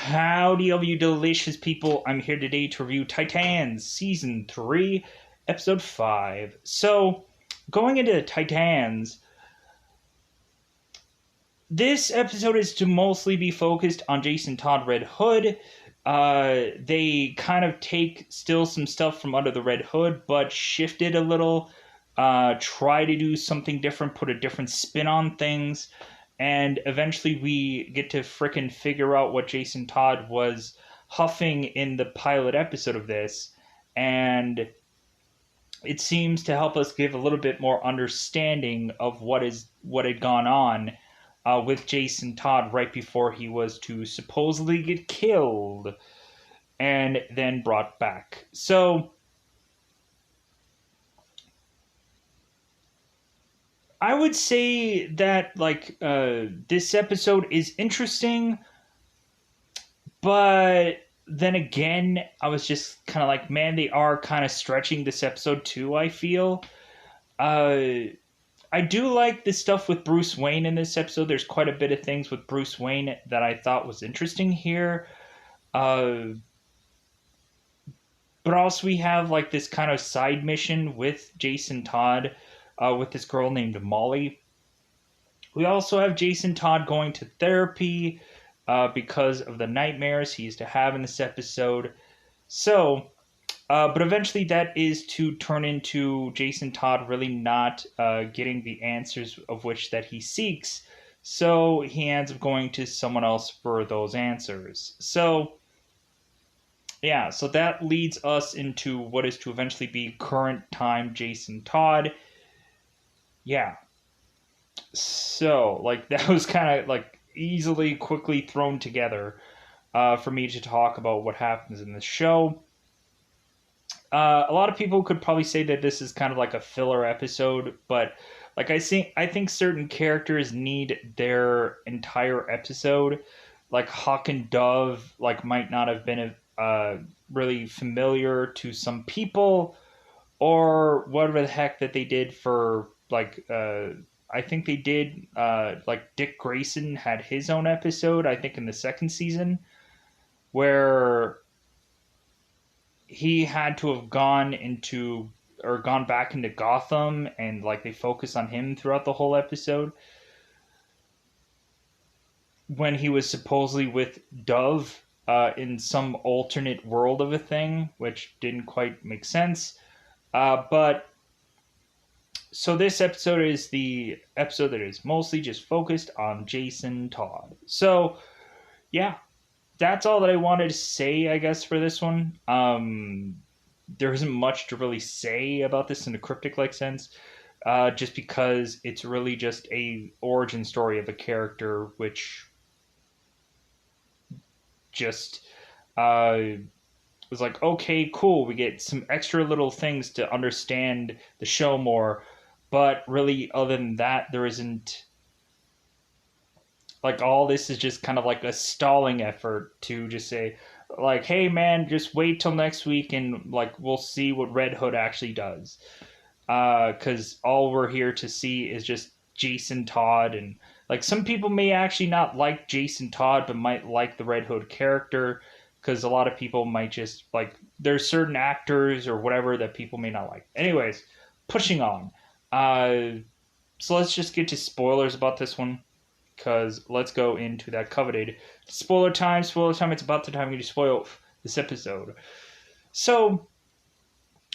Howdy, all you delicious people. I'm here today to review Titans Season 3, Episode 5. So, going into Titans, this episode is to mostly be focused on Jason Todd Red Hood. They kind of take still some stuff from under the Red Hood, but shift it a little, try to do something different, put a different spin on things. And eventually we get to frickin' figure out what Jason Todd was huffing in the pilot episode of this. And it seems to help us give a little bit more understanding of what had gone on with Jason Todd right before he was to supposedly get killed and then brought back. So I would say that this episode is interesting, but then again, I was just kind of like, man, they are kind of stretching this episode too, I feel. I do like the stuff with Bruce Wayne in this episode. There's quite a bit of things with Bruce Wayne that I thought was interesting here. But also we have like this kind of side mission with Jason Todd, with this girl named Molly. We also have Jason Todd going to therapy because of the nightmares he used to have in this episode. So, but eventually that is to turn into Jason Todd really not getting the answers of which that he seeks. So he ends up going to someone else for those answers. So, yeah, so that leads us into what is to eventually be current time Jason Todd. Yeah. So, that was kind of, easily, quickly thrown together for me to talk about what happens in the show. A lot of people could probably say that this is kind of like a filler episode, but, I think certain characters need their entire episode. Like, Hawk and Dove, might not have been really familiar to some people, or whatever the heck that they did for I think they did Dick Grayson had his own episode, I think in the second season, where he had to have gone back into Gotham, and they focus on him throughout the whole episode when he was supposedly with Dove in some alternate world of a thing, which didn't quite make sense. But so this episode is the episode that is mostly just focused on Jason Todd. So, yeah, that's all that I wanted to say, I guess, for this one. There isn't much to really say about this in a cryptic-like sense, just because it's really just a origin story of a character, which just was like, okay, cool, we get some extra little things to understand the show more. But really, other than that, there isn't... all this is just kind of like a stalling effort to just say, hey, man, just wait till next week and, we'll see what Red Hood actually does. Because all we're here to see is just Jason Todd. And, some people may actually not like Jason Todd, but might like the Red Hood character. Because a lot of people might just, there's certain actors or whatever that people may not like. Anyways, pushing on. So let's just get to spoilers about this one, because let's go into that coveted spoiler time. It's about the time we spoil this episode. So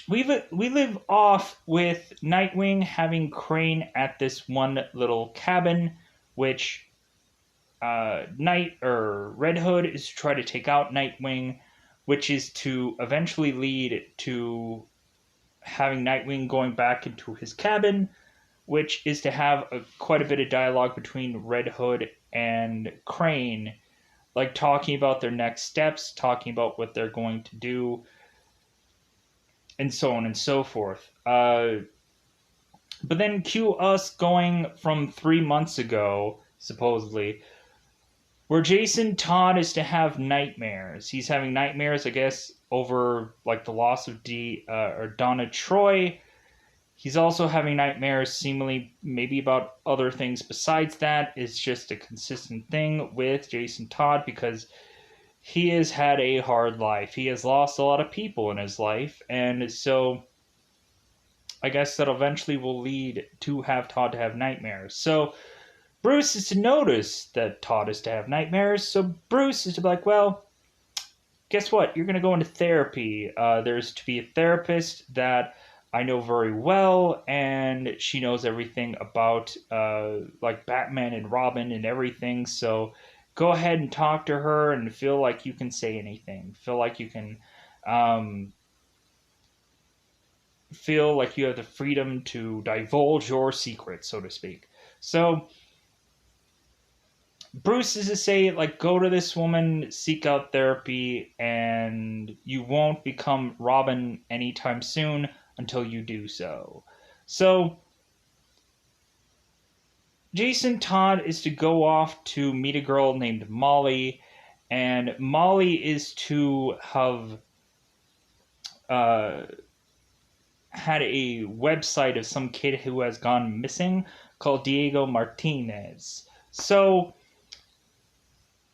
we live off with Nightwing having Crane at this one little cabin, which Red Hood is to try to take out Nightwing, which is to eventually lead to having Nightwing going back into his cabin, which is to have quite a bit of dialogue between Red Hood and Crane, talking about their next steps, talking about what they're going to do, and so on and so forth. But then cue us going from 3 months ago, supposedly, where Jason Todd is to have nightmares. He's having nightmares, I guess, over the loss of Donna Troy. He's also having nightmares, seemingly maybe about other things besides that. It's just a consistent thing with Jason Todd, because he has had a hard life. He has lost a lot of people in his life, and so I guess that eventually will lead to have Todd to have nightmares. So Bruce is to notice that Todd is to have nightmares. So Bruce is to be like, well, guess what? You're going to go into therapy. There's to be a therapist that I know very well, and she knows everything about like Batman and Robin and everything. So go ahead and talk to her and feel like you can say anything. Um, feel like you have the freedom to divulge your secrets, so to speak. So Bruce is to say, like, go to this woman, seek out therapy, and you won't become Robin anytime soon until you do so. So Jason Todd is to go off to meet a girl named Molly, and Molly is to have uh, had a website of some kid who has gone missing called Diego Martinez. So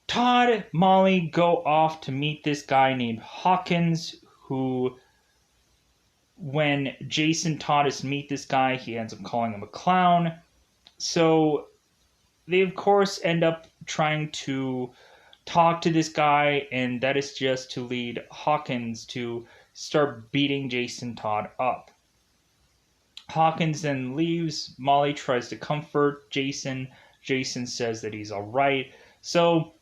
Todd, Molly go off to meet this guy named Hawkins, who, when Jason Todd is to meet this guy, he ends up calling him a clown. So they, of course, end up trying to talk to this guy, and that is just to lead Hawkins to start beating Jason Todd up. Hawkins then leaves. Molly tries to comfort Jason. Jason says that he's all right. So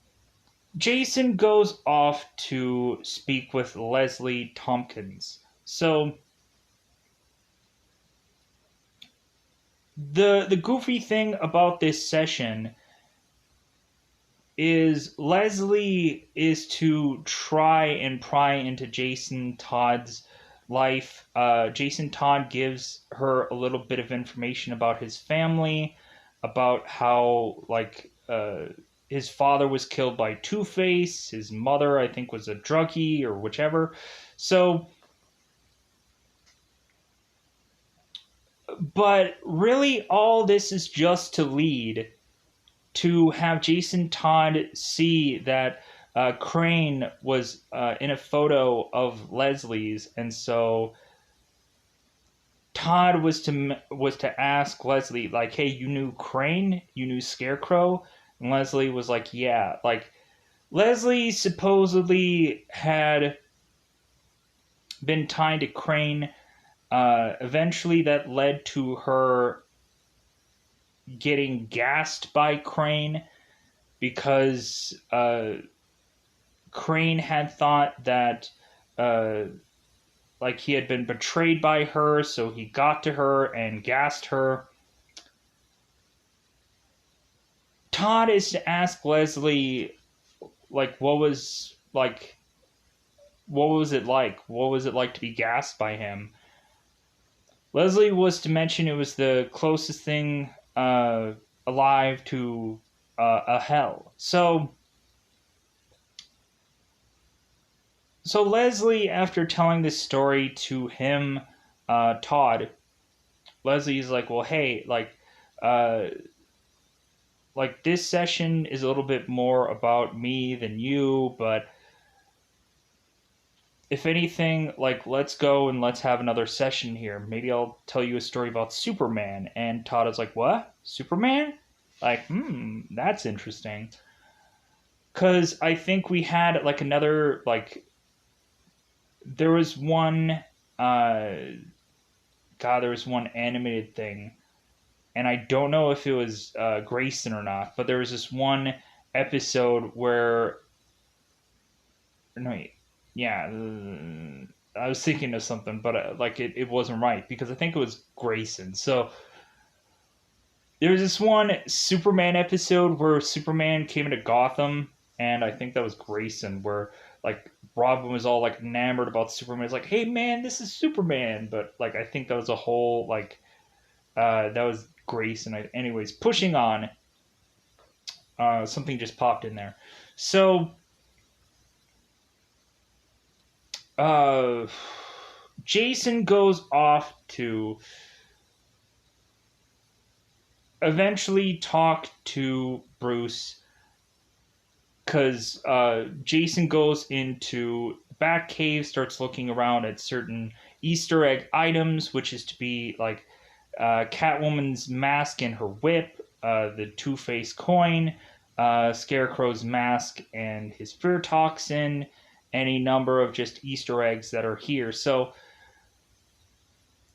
Jason goes off to speak with Leslie Tompkins. So the goofy thing about this session is Leslie is to try and pry into Jason Todd's life. Jason Todd gives her a little bit of information about his family, about how his father was killed by Two-Face. His mother, I think, was a druggie or whichever. So, but really, all this is just to lead to have Jason Todd see that Crane was in a photo of Leslie's, and so Todd was to ask Leslie, like, hey, you knew Crane? You knew Scarecrow? And Leslie was like, yeah. Like, Leslie supposedly had been tied to Crane. Eventually, that led to her getting gassed by Crane because Crane had thought that like he had been betrayed by her, so he got to her and gassed her. Todd is to ask Leslie, like, what was it like? What was it like to be gassed by him? Leslie was to mention it was the closest thing alive to a hell. So Leslie, after telling this story to him, Todd, Leslie's like, well, hey, like this session is a little bit more about me than you, but if anything, like, let's go and let's have another session here. Maybe I'll tell you a story about Superman. And Todd is like, what? Superman? Like, that's interesting. Because I think we had, like, another, like, there was one, there was one animated thing. And I don't know if it was Grayson or not, but there was this one episode where, no, yeah, I was thinking of something, but it wasn't right because I think it was Grayson. So there was this one Superman episode where Superman came into Gotham, and I think that was Grayson, where like Robin was all like enamored about Superman. It's like, hey man, this is Superman, but like I think that was a whole that was Grayson. Anyways, pushing on. Something just popped in there. So Jason goes off to eventually talk to Bruce because Jason goes into the back cave, starts looking around at certain Easter egg items, which is to be like Catwoman's mask and her whip, the Two-Face coin, Scarecrow's mask and his Fear Toxin, any number of just Easter eggs that are here. So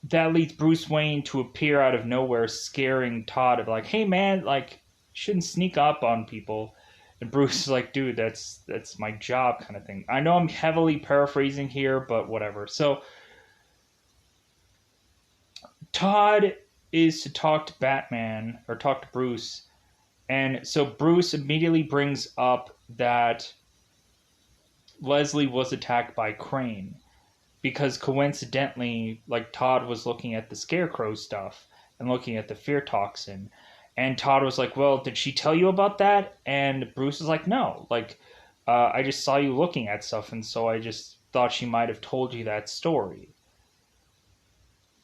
that leads Bruce Wayne to appear out of nowhere, scaring Todd of like, "Hey man, like, shouldn't sneak up on people." And Bruce is like, "Dude, that's my job," kind of thing. I know I'm heavily paraphrasing here, but whatever. So Todd is to talk to Batman or talk to Bruce, and so Bruce immediately brings up that Leslie was attacked by Crane, because coincidentally, like, Todd was looking at the Scarecrow stuff and looking at the Fear Toxin, and Todd was like, "Well, did she tell you about that?" And Bruce is like, "No, like, I just saw you looking at stuff, and so I just thought she might have told you that story."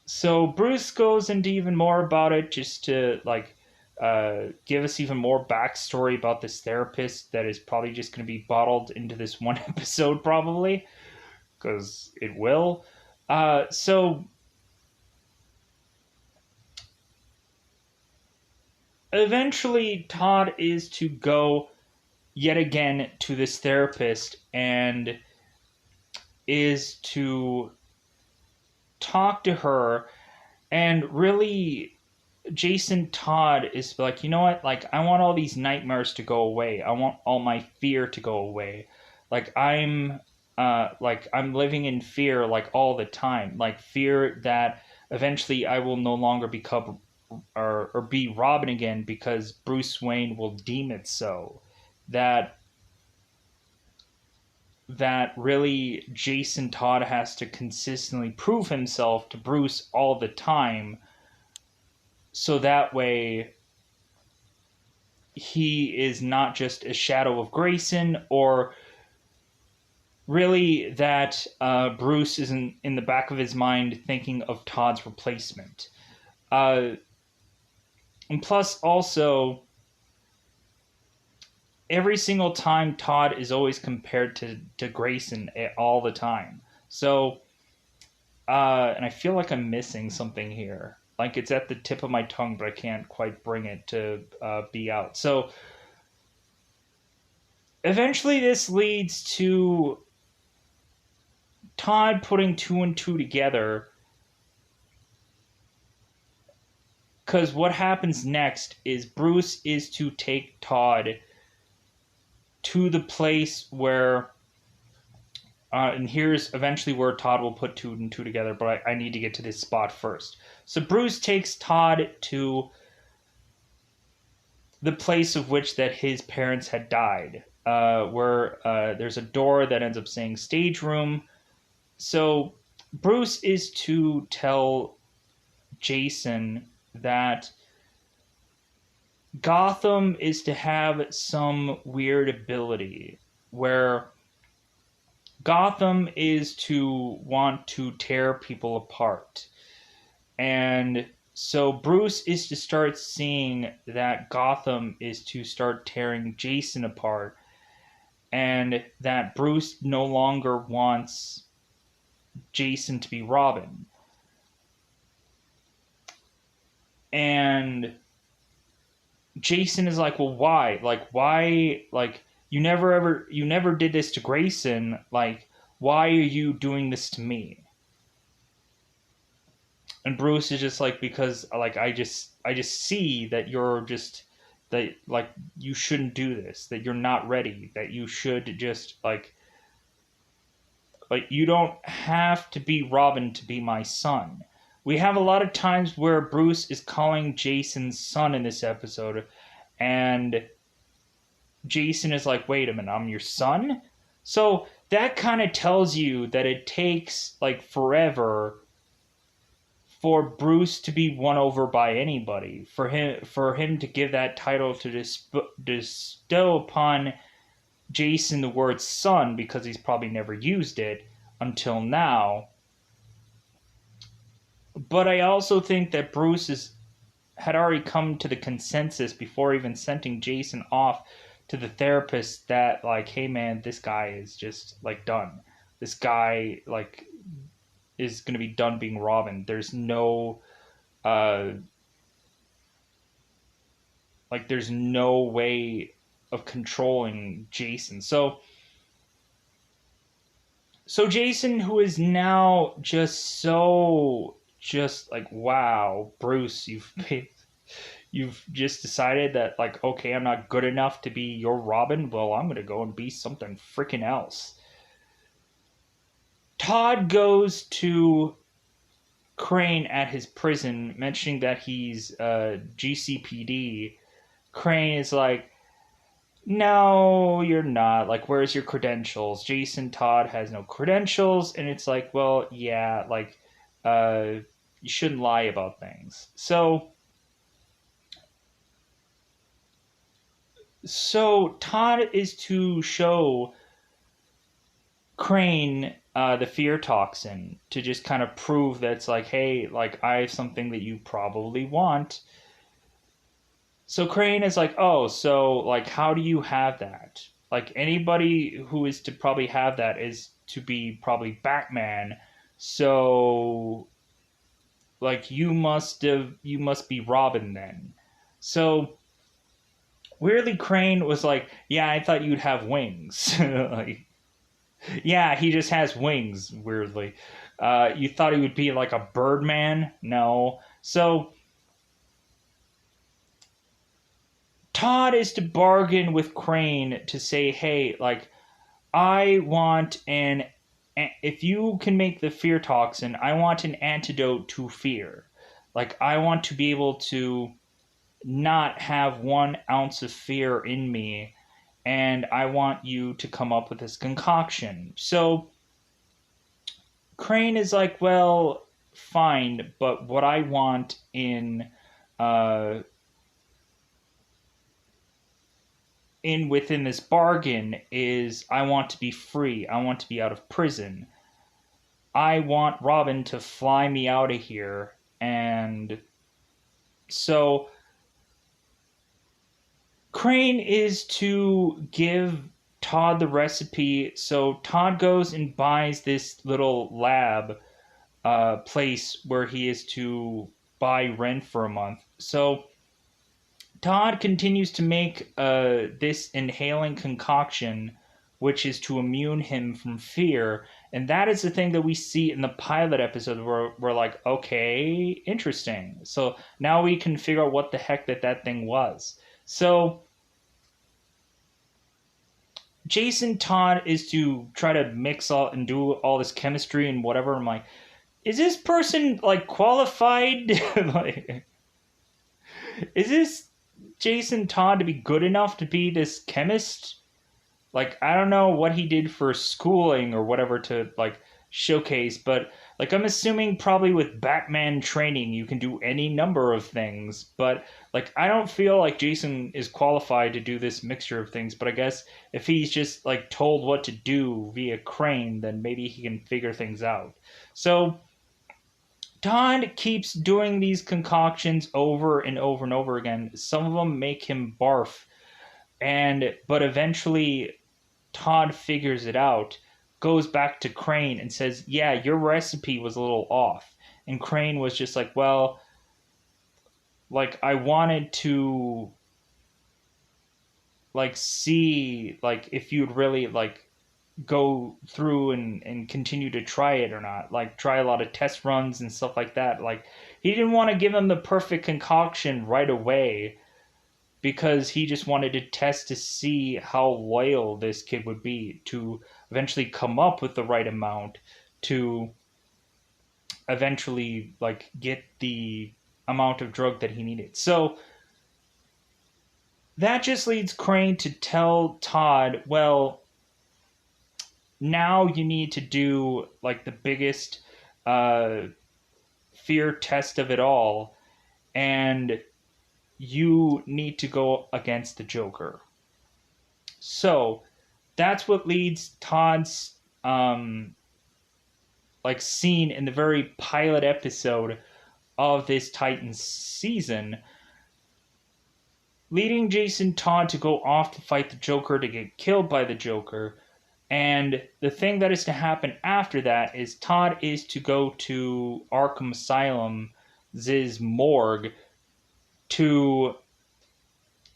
So Bruce goes into even more about it, just to like give us even more backstory about this therapist that is probably just going to be bottled into this one episode, probably, because it will. So eventually, Todd is to go yet again to this therapist and is to talk to her, and really Jason Todd is like, "You know what, like, I want all these nightmares to go away. I want all my fear to go away. Like, I'm living in fear, like, all the time, like fear that eventually I will no longer become or be Robin again, because Bruce Wayne will deem it so. That really Jason Todd has to consistently prove himself to Bruce all the time, so that way he is not just a shadow of Grayson, or really that Bruce isn't in the back of his mind thinking of Todd's replacement. And plus, also, every single time Todd is always compared to Grayson all the time. So, and I feel like I'm missing something here. Like, it's at the tip of my tongue, but I can't quite bring it to be out. So, eventually this leads to Todd putting two and two together. Because what happens next is Bruce is to take Todd to the place where, and here's eventually where Todd will put two and two together, but I need to get to this spot first. So Bruce takes Todd to the place of which that his parents had died, where there's a door that ends up saying stage room. So Bruce is to tell Jason that Gotham is to have some weird ability where Gotham is to want to tear people apart. And so Bruce is to start seeing that Gotham is to start tearing Jason apart, and that Bruce no longer wants Jason to be Robin. And Jason is like, "Well, why? Like, why? Like, you never did this to Grayson. Like, why are you doing this to me?" And Bruce is just like, "Because, like, I just see that you're just, that, like, you shouldn't do this, that you're not ready, that you should just, like, you don't have to be Robin to be my son." We have a lot of times where Bruce is calling Jason's son in this episode, and Jason is like, "Wait a minute, I'm your son?" So that kind of tells you that it takes, like, forever for Bruce to be won over by anybody, for him to give that title to bestow upon Jason the word son, because he's probably never used it until now. But I also think that Bruce had already come to the consensus before even sending Jason off to the therapist that like, hey man, this guy is just like done. This guy like is gonna be done being Robin. There's no uh there's no way of controlling Jason. So Jason, who is now just like, wow, Bruce, you've just decided that like, okay, I'm not good enough to be your Robin. Well, I'm gonna go and be something freaking else. Todd goes to Crane at his prison, mentioning that he's GCPD. Crane is like, no, you're not. Like, where's your credentials? Jason Todd has no credentials. And it's like, well, yeah, like, you shouldn't lie about things. So Todd is to show Crane the fear toxin to just kind of prove that it's like, hey, like, I have something that you probably want. So Crane is like, oh, so like, how do you have that? Like, anybody who is to probably have that is to be probably Batman. So like, you must be Robin then. So weirdly, Crane was like, yeah, I thought you'd have wings. Like, yeah, he just has wings. Weirdly, you thought he would be like a Birdman? No. So Todd is to bargain with Crane to say, hey, like, I want if you can make the fear toxin, I want an antidote to fear. Like, I want to be able to not have 1 ounce of fear in me, and I want you to come up with this concoction. So Crane is like, well, fine, but what I want uh, within this bargain is I want to be free. I want to be out of prison. I want Robin to fly me out of here. And so Crane is to give Todd the recipe. So Todd goes and buys this little lab place where he is to buy rent for a month. So Todd continues to make this inhaling concoction, which is to immune him from fear. And that is the thing that we see in the pilot episode where we're like, okay, interesting. So now we can figure out what the heck that thing was. So Jason Todd is to try to mix all and do all this chemistry and whatever. I'm like, is this person like qualified? Like, is this Jason Todd to be good enough to be this chemist? Like, I don't know what he did for schooling or whatever to like showcase, but like, I'm assuming probably with Batman training you can do any number of things, but like, I don't feel like Jason is qualified to do this mixture of things. But I guess if he's just like told what to do via Crane, then maybe he can figure things out. So Todd keeps doing these concoctions over and over and over again. Some of them make him barf, but eventually Todd figures it out, goes back to Crane and says, "Yeah, your recipe was a little off." And Crane was just like, "Well, like, I wanted to like see like if you'd really like go through and continue to try it or not, like try a lot of test runs and stuff like that." Like, he didn't want to give him the perfect concoction right away because he just wanted to test to see how loyal this kid would be to eventually come up with the right amount to eventually like get the amount of drug that he needed. So that just leads Crane to tell Todd, well, now you need to do like the biggest fear test of it all, and you need to go against the Joker. So that's what leads Todd's like scene in the very pilot episode of this Titans season, leading Jason Todd to go off to fight the Joker to get killed by the Joker. And the thing that is to happen after that is Todd is to go to Arkham Asylum's morgue to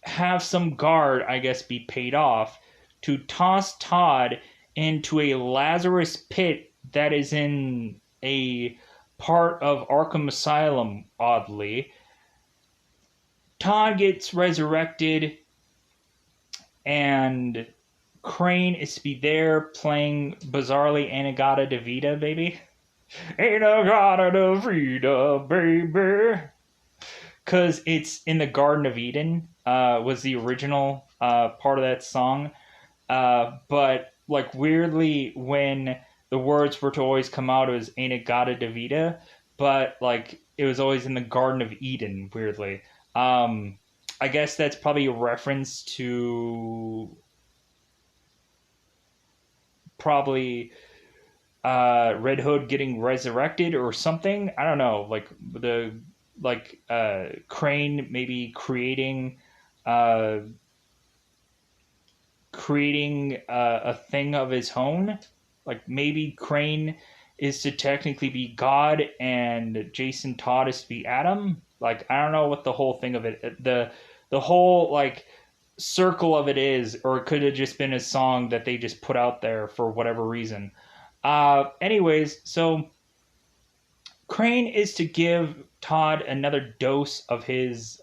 have some guard, I guess, be paid off to toss Todd into a Lazarus pit that is in a part of Arkham Asylum, oddly. Todd gets resurrected, and Crane is to be there playing, bizarrely, Anagata Davida, baby. Anagata Davida, baby. Because it's in the Garden of Eden, was the original part of that song. But, like, weirdly, when the words were to always come out, it was Anagata Davida. But, like, it was always in the Garden of Eden, weirdly. I guess that's probably a reference to probably Red Hood getting resurrected or something. I don't know. Crane maybe creating a thing of his own. Like maybe Crane is to technically be God and Jason Todd is to be Adam. Like I don't know what the whole thing of it the whole like circle of it is, or it could have just been a song that they just put out there for whatever reason. Anyways, so Crane is to give Todd another dose of his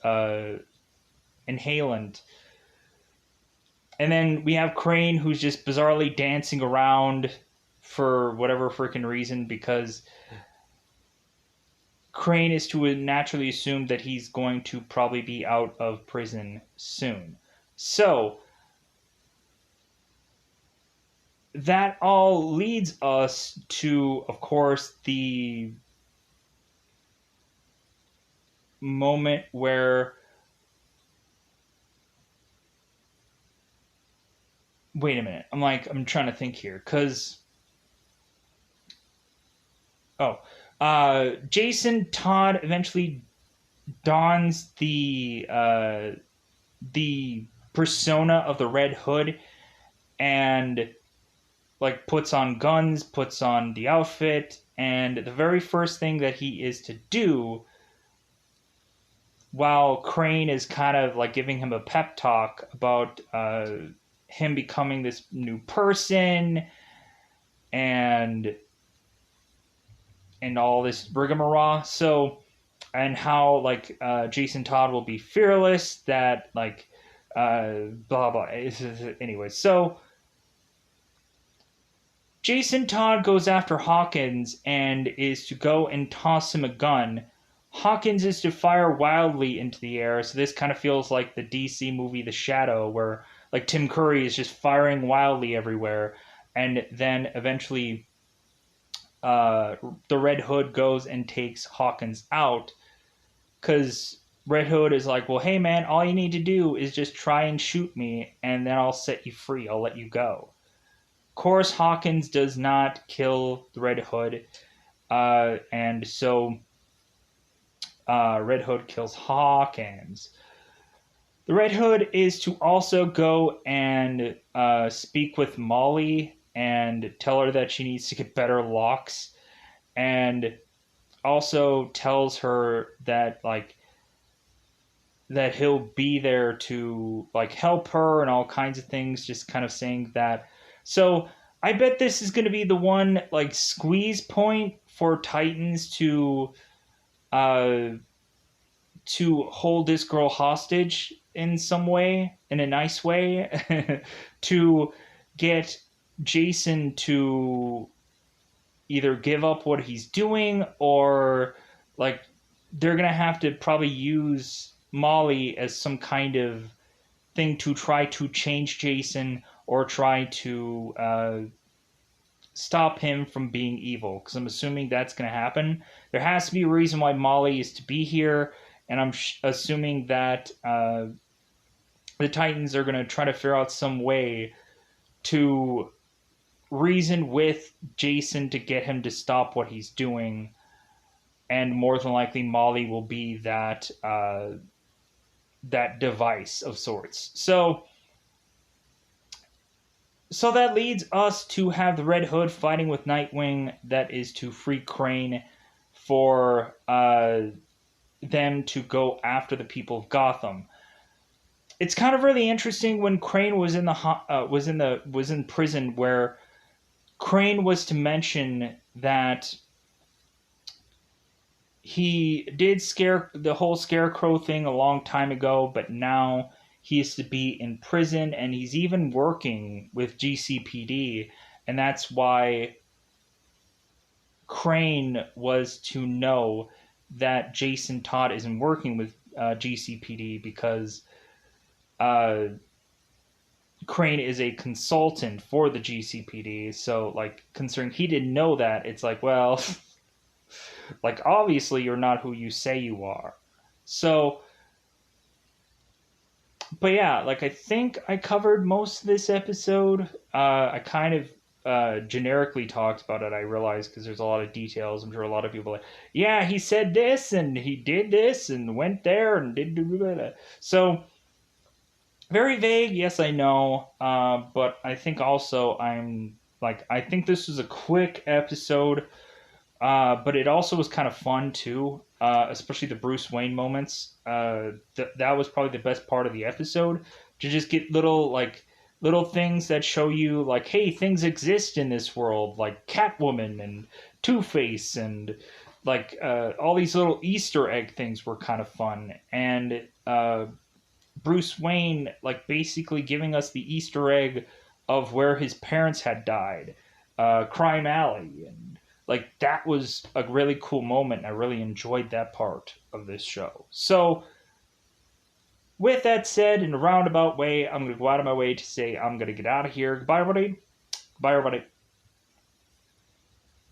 inhalant. And then we have Crane who's just bizarrely dancing around for whatever freaking reason, because Crane is to naturally assume that he's going to probably be out of prison soon. So, that all leads us to, of course, the moment where... Wait a minute. I'm trying to think here, because... Jason Todd eventually dons the persona of the Red Hood and like puts on guns, puts on the outfit, and the very first thing that he is to do while Crane is kind of like giving him a pep talk about him becoming this new person and all this rigmarole. So, and how like Jason Todd will be fearless, that like blah blah. Anyway, so Jason Todd goes after Hawkins and is to go and toss him a gun. Hawkins is to fire wildly into the air. So this kind of feels like the DC movie The Shadow, where like Tim Curry is just firing wildly everywhere, and then eventually the Red Hood goes and takes Hawkins out, because Red Hood is like, well, hey man, all you need to do is just try and shoot me, and then I'll set you free. I'll let you go. Of course, Hawkins does not kill the Red Hood, and so Red Hood kills Hawkins. The Red Hood is to also go and speak with Molly and tell her that she needs to get better locks, and also tells her that like that he'll be there to like help her and all kinds of things, just kind of saying that. So I bet this is going to be the one like squeeze point for Titans to hold this girl hostage in some way, in a nice way, to get Jason to either give up what he's doing, or like they're gonna have to probably use Molly as some kind of thing to try to change Jason, or try to stop him from being evil, because I'm assuming that's gonna happen. There has to be a reason why Molly is to be here, and I'm assuming that the Titans are gonna try to figure out some way to reason with Jason to get him to stop what he's doing, and more than likely Molly will be that that device of sorts. So that leads us to have the Red Hood fighting with Nightwing. That is to free Crane for them to go after the people of Gotham. It's kind of really interesting when Crane was in prison, where Crane was to mention that he did scare the whole scarecrow thing a long time ago, but now he is to be in prison, and he's even working with GCPD, and that's why Crane was to know that Jason Todd isn't working with GCPD, because Crane is a consultant for the GCPD. So, like, considering he didn't know that, it's like, well, like, obviously you're not who you say you are. So, but yeah, like, I think I covered most of this episode. I kind of generically talked about it, I realized, because there's a lot of details. I'm sure a lot of people are like, yeah, he said this, and he did this, and went there, and did that. So, very vague, yes, I know. But I think also I think this was a quick episode. But it also was kind of fun too, especially the Bruce Wayne moments. That was probably the best part of the episode, to just get little things that show you, like, hey, things exist in this world, like Catwoman and Two Face, and like all these little Easter egg things were kind of fun. And Bruce Wayne, like, basically giving us the Easter egg of where his parents had died, Crime Alley, and like, that was a really cool moment. I really enjoyed that part of this show. So, with that said, in a roundabout way, I'm going to go out of my way to say I'm going to get out of here. Goodbye, everybody. Goodbye, everybody.